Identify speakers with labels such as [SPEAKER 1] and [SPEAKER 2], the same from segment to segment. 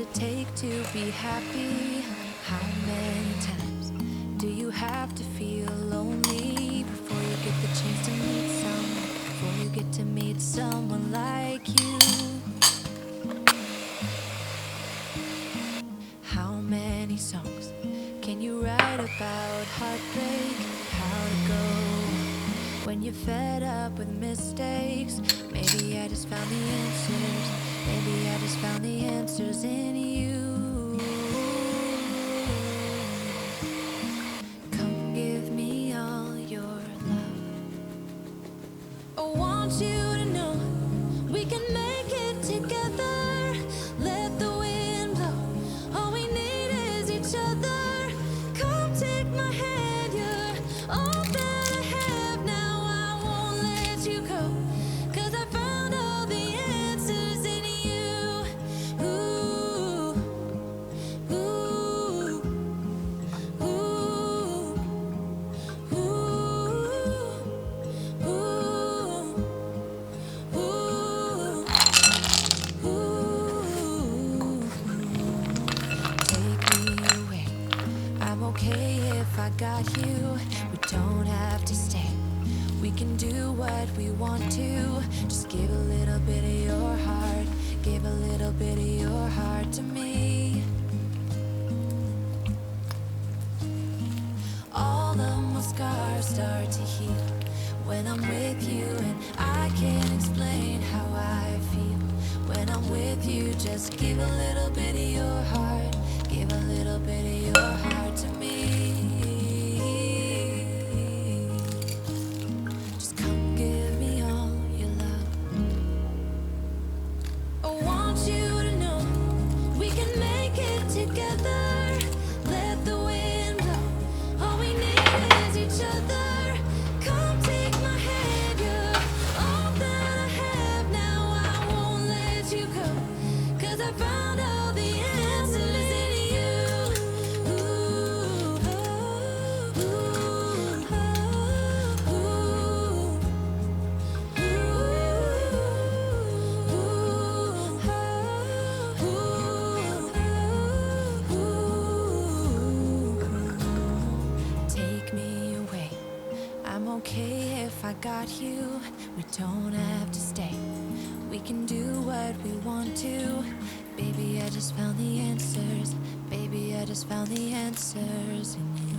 [SPEAKER 1] it take to be happy? How many times do you have to feel lonely before you get the chance to meet someone? Before you get to meet someone like you? How many songs can you write about heartbreak? How to go when you're fed up with mistakes? Maybe I just found the answers. Maybe I just found the answers in you. Come give me all your love. I want you to know we can make it together. Let the wind blow. All we need is each other. Come take my hand, you're all that I have now. I won't let you go, 'cause I found all the answers in you. Ooh, ooh, ooh, ooh, ooh, ooh. Take me away. I'm okay if I got you. We don't have to stay. We can do what we want to. Just give a little bit of your heart. Give a little bit of your heart to me. All of my scars start to heal when I'm with you, and I can't explain how I feel when I'm with you. Just give a little bit of your heart. Give a little bit of your heart to me. Just come give me all your love. I want you to know we can make it together. Let the wind blow. All we need is each other. Come take my hand, you're all that I have now. I won't let you go, 'cause I found all the answers in you. Ooh, ooh, ooh, take me away. I'm okay if I got you. We don't have to stay. We can do what we want to. Baby, I just found the answers. Baby, I just found the answers in you.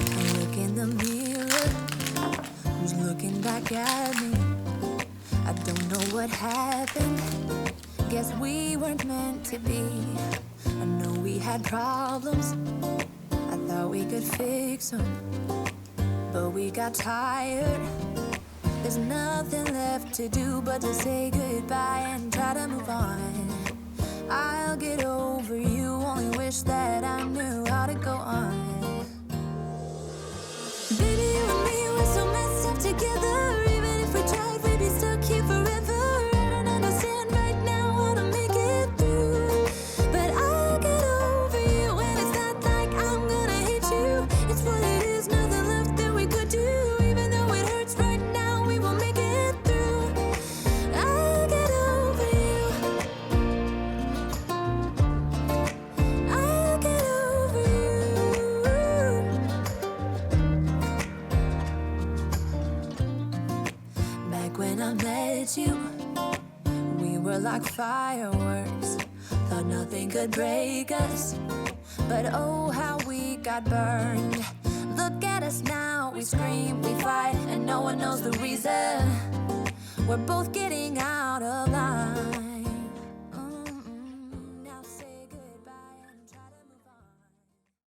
[SPEAKER 1] I look in the mirror. Who's looking back at me? I don't know what happened. Guess we weren't meant to be. I know we had problems. I thought we could fix them, but we got tired. There's nothing left to do but to say goodbye and try to move on. I'll get over you, only wish that I knew how to go on. Baby, you and me, we're so messed up together. Even if we tried, we'd be stuck here forever. I don't understand right now how to make it through, but I'll get over you, and it's not like I'm gonna hate you. It's what it is, nothing left that we could do. Even though it hurts right now, we will make it through. I'll get over you. I'll get over you. Back when I met you, we were like fireworks. Thought nothing could break us, but oh how we got burned. Look at us now, we scream, we fight, and no one knows the reason. We're both getting out of line.